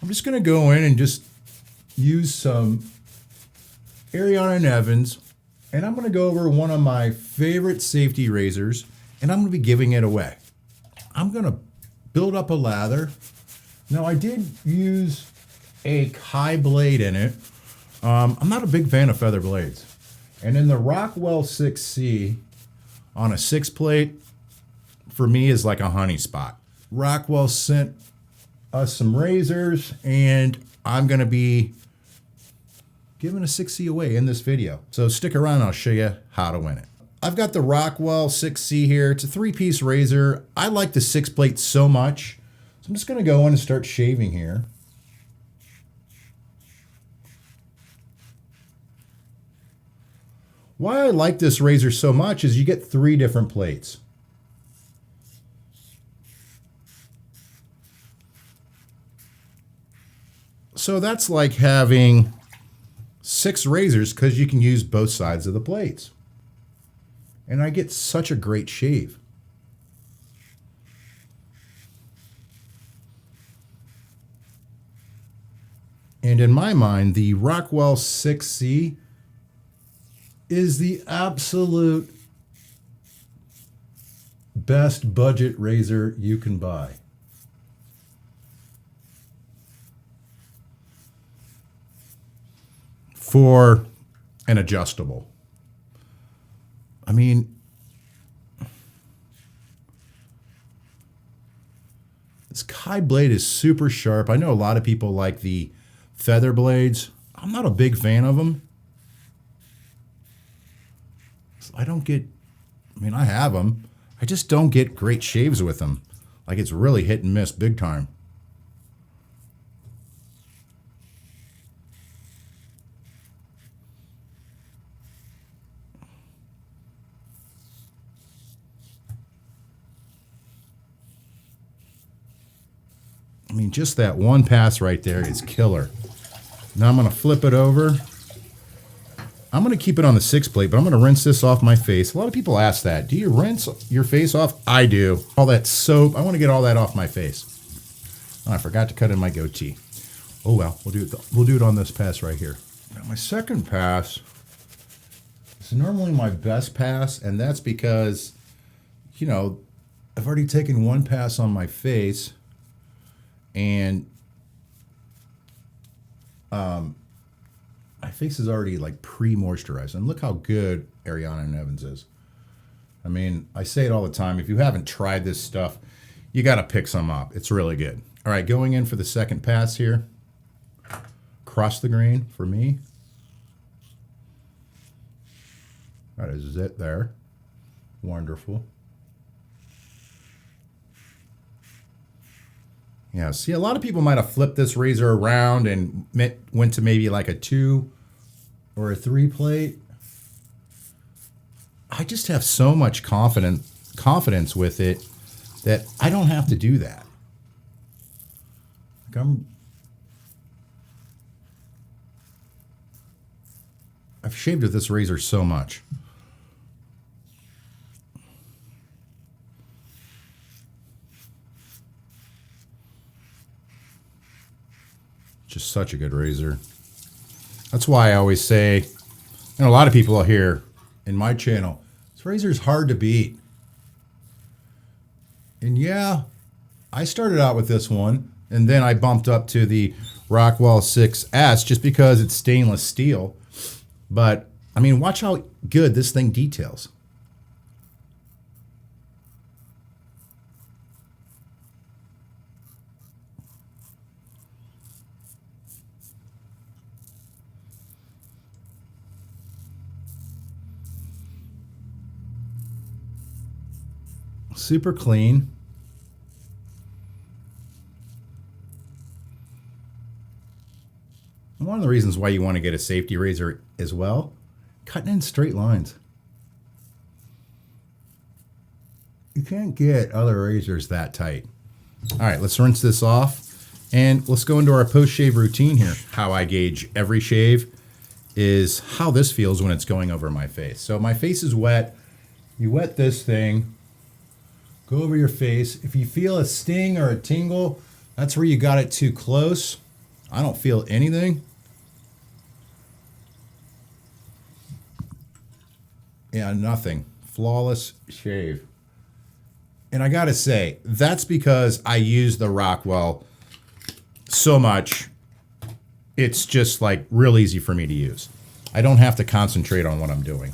I'm just going to go in and just use some Ariana and Evans, and I'm going to go over one of my favorite safety razors, and I'm going to be giving it away. I'm going to build up a lather. Now, I did use a high blade in it. I'm not a big fan of feather blades. And in the Rockwell 6C on a 6 plate, for me, is like a honey spot. Rockwell sent us some razors, and I'm going to be giving a 6C away in this video. So stick around, I'll show you how to win it. I've got the Rockwell 6C here. It's a 3-piece razor. I like the 6 plate so much. So I'm just going to go in and start shaving here. Why I like this razor so much is you get 3 different plates. So that's like having 6 razors because you can use both sides of the plates. And I get such a great shave. And in my mind, the Rockwell 6C is the absolute best budget razor you can buy. For an adjustable. I mean, this Kai blade is super sharp. I know a lot of people like the feather blades. I'm not a big fan of them. I have them. I just don't get great shaves with them. Like, it's really hit and miss big time. I mean, just that one pass right there is killer. Now I'm going to flip it over. I'm going to keep it on the 6 plate, but I'm going to rinse this off my face. A lot of people ask that. Do you rinse your face off? I do. All that soap. I want to get all that off my face. Oh, I forgot to cut in my goatee. Oh well, we'll do it on this pass right here. Now my second pass is normally my best pass, and that's because, you know, I've already taken one pass on my face, and my face is already like pre-moisturized. And look how good Ariana and Evans is. I mean, I say it all the time. If you haven't tried this stuff, you got to pick some up. It's really good. All right, going in for the second pass here. Cross the grain for me. That is it there. Wonderful. Yeah, see, a lot of people might have flipped this razor around and went to maybe like a 2 or a 3 plate. I just have so much confidence with it that I don't have to do that. Like I've shaved with this razor so much. Just such a good razor. That's why I always say, and a lot of people here in my channel, this razor is hard to beat. And yeah, I started out with this one, and then I bumped up to the Rockwell 6S just because it's stainless steel. But I mean, watch how good this thing details. Super clean. And one of the reasons why you want to get a safety razor as well, cutting in straight lines. You can't get other razors that tight. All right, let's rinse this off and let's go into our post-shave routine here. How I gauge every shave is how this feels when it's going over my face. So my face is wet. You wet this thing. Go over your face. If you feel a sting or a tingle, that's where you got it too close. I don't feel anything. Yeah, nothing. Flawless shave. And I gotta say, that's because I use the Rockwell so much. It's just like real easy for me to use. I don't have to concentrate on what I'm doing.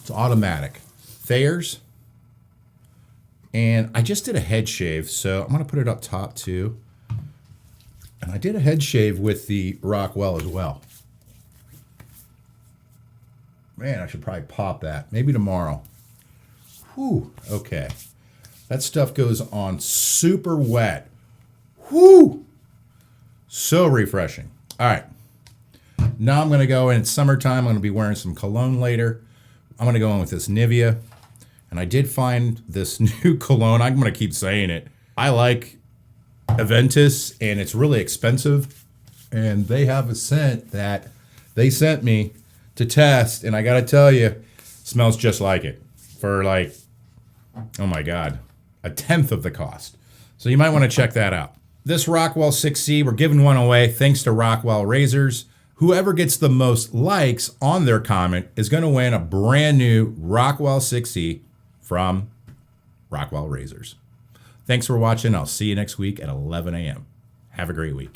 It's automatic. Thayer's. And I just did a head shave, so I'm gonna put it up top too. And I did a head shave with the Rockwell as well. Man, I should probably pop that. Maybe tomorrow. Whew, okay. That stuff goes on super wet. Whew! So refreshing. All right. Now I'm going to go in. It's summertime. I'm going to be wearing some cologne later. I'm going to go in with this Nivea. And I did find this new cologne. I'm going to keep saying it. I like Aventus, and it's really expensive. And they have a scent that they sent me to test. And I got to tell you, it smells just like it for like, oh my God, a tenth of the cost. So you might want to check that out. This Rockwell 6C, we're giving one away thanks to Rockwell Razors. Whoever gets the most likes on their comment is going to win a brand new Rockwell 6C from Rockwell Razors. Thanks for watching. I'll see you next week at 11 a.m. Have a great week.